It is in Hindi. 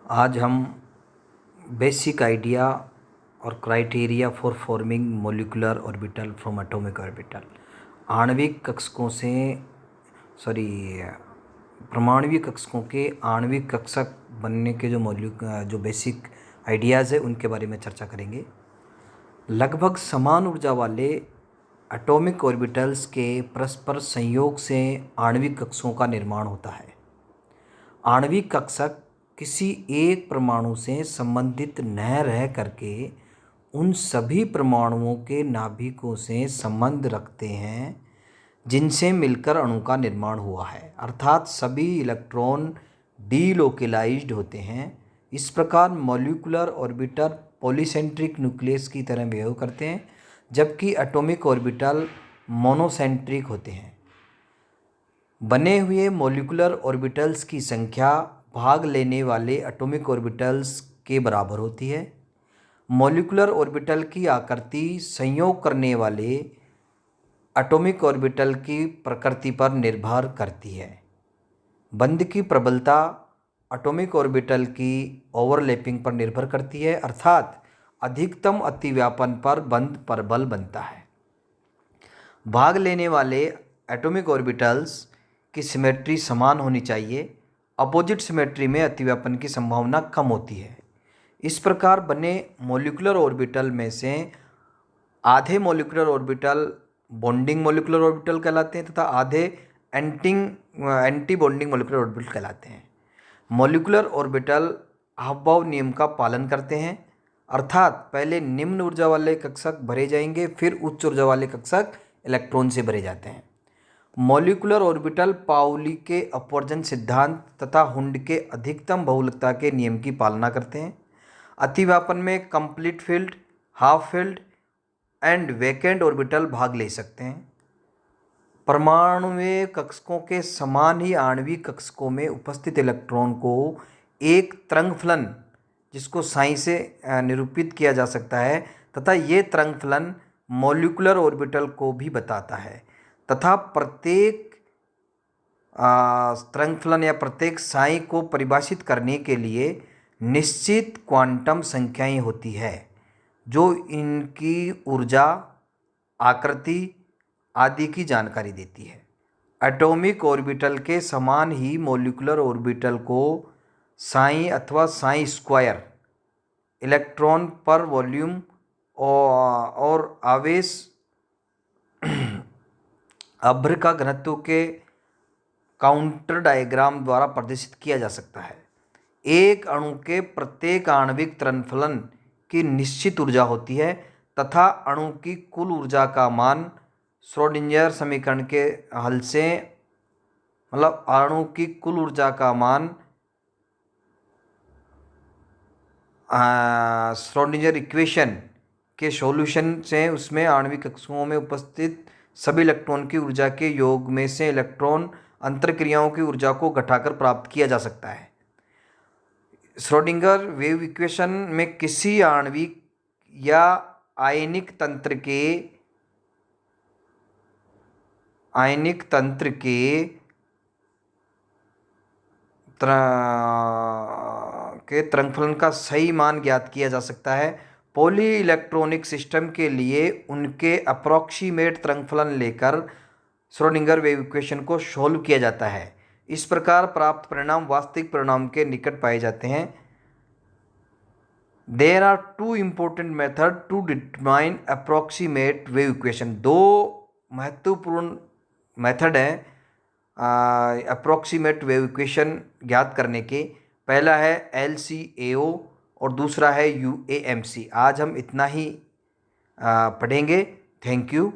आज हम बेसिक आइडिया और criteria for forming molecular orbital from atomic orbital आणविक कक्षकों से परमाणुविक कक्षकों के आणविक कक्षक बनने के जो बेसिक आइडियाज़ है उनके बारे में चर्चा करेंगे। लगभग समान ऊर्जा वाले एटॉमिक ऑर्बिटल्स के परस्पर संयोग से आणविक कक्षकों का निर्माण होता है। आणविक कक्षक किसी एक परमाणु से संबंधित न रह करके उन सभी परमाणुओं के नाभिकों से संबंध रखते हैं जिनसे मिलकर अणु का निर्माण हुआ है, अर्थात सभी इलेक्ट्रॉन डीलोकेलाइज्ड होते हैं। इस प्रकार मॉलिक्यूलर ऑर्बिटल पॉलीसेंट्रिक न्यूक्लियस की तरह बिहेव करते हैं, जबकि एटॉमिक ऑर्बिटल मोनोसेंट्रिक होते हैं। बने हुए मॉलिक्यूलर ऑर्बिटल्स की संख्या भाग लेने वाले एटॉमिक ऑर्बिटल्स के बराबर होती है। मॉलिक्यूलर ऑर्बिटल की आकृति संयोग करने वाले एटॉमिक ऑर्बिटल की प्रकृति पर निर्भर करती है। बंध की प्रबलता एटॉमिक ऑर्बिटल की ओवरलैपिंग पर निर्भर करती है, अर्थात अधिकतम अतिव्यापन पर बंध परबल बनता है। भाग लेने वाले एटॉमिक ऑर्बिटल्स की सिमेट्री समान होनी चाहिए। अपोजिट सिमेट्री में अतिव्यापन की संभावना कम होती है। इस प्रकार बने मॉलिक्यूलर ऑर्बिटल में से आधे molecular orbital bonding molecular orbital कहलाते हैं तथा आधे एंटी बॉन्डिंग मॉलिक्यूलर ऑर्बिटल कहलाते हैं। मॉलिक्यूलर ऑर्बिटल अहमबॉब नियम का पालन करते हैं, अर्थात पहले निम्न ऊर्जा वाले कक्षक भरे जाएंगे, फिर उच्च ऊर्जा वाले कक्षक इलेक्ट्रॉन से भरे जाते हैं। मॉलिक्यूलर ऑर्बिटल पाउली के अपवर्जन सिद्धांत तथा हुंड के अधिकतम बहुलकता के नियम की पालना करते हैं। अतिव्यापन में complete field, half field and vacant orbital भाग ले सकते हैं। परमाणुवीय कक्षकों के समान ही आणविक कक्षकों में उपस्थित इलेक्ट्रॉन को एक तरंग फलन, जिसको साई से निरूपित किया जा सकता है, तथा ये तरंग फलन मॉलिक्यूलर ऑर्बिटल को भी बताता है, तथा प्रत्येक तरंग फलन या प्रत्येक साई को परिभाषित करने के लिए निश्चित क्वांटम संख्याएं होती है जो इनकी ऊर्जा, आकृति आदि की जानकारी देती है। एटॉमिक ऑर्बिटल के समान ही मॉलिक्यूलर ऑर्बिटल को साई अथवा साई स्क्वायर इलेक्ट्रॉन पर वॉल्यूम और आवेश अभ्र का घनत्व के काउंटर डायग्राम द्वारा प्रदर्शित किया जा सकता है। एक अणु के प्रत्येक आणविक त्वरण की निश्चित ऊर्जा होती है तथा अणु की कुल ऊर्जा का मान श्रोडिंगर समीकरण के हल से अणु की कुल ऊर्जा का मान श्रोडिंगर इक्वेशन के सॉल्यूशन से उसमें आणविक कक्षकों में उपस्थित सभी इलेक्ट्रॉन की ऊर्जा के योग में से इलेक्ट्रॉन अंतरक्रियाओं की ऊर्जा को घटाकर प्राप्त किया जा सकता है। श्रोडिंगर वेव इक्वेशन में किसी आणविक या आयनिक तंत्र के तरंगफलन का सही मान ज्ञात किया जा सकता है। पॉली इलेक्ट्रॉनिक सिस्टम के लिए उनके अप्रॉक्सीमेट तरंगफलन लेकर श्रोडिंगर वेव इक्वेशन को सॉल्व किया जाता है। इस प्रकार प्राप्त परिणाम वास्तविक परिणाम के निकट पाए जाते हैं। There are two important method to determine approximate wave equation. दो महत्वपूर्ण मेथड हैं अप्रॉक्सीमेट वेव इक्वेशन ज्ञात करने के। पहला है LCAO और दूसरा है UAMC। आज हम इतना ही पढ़ेंगे। Thank you.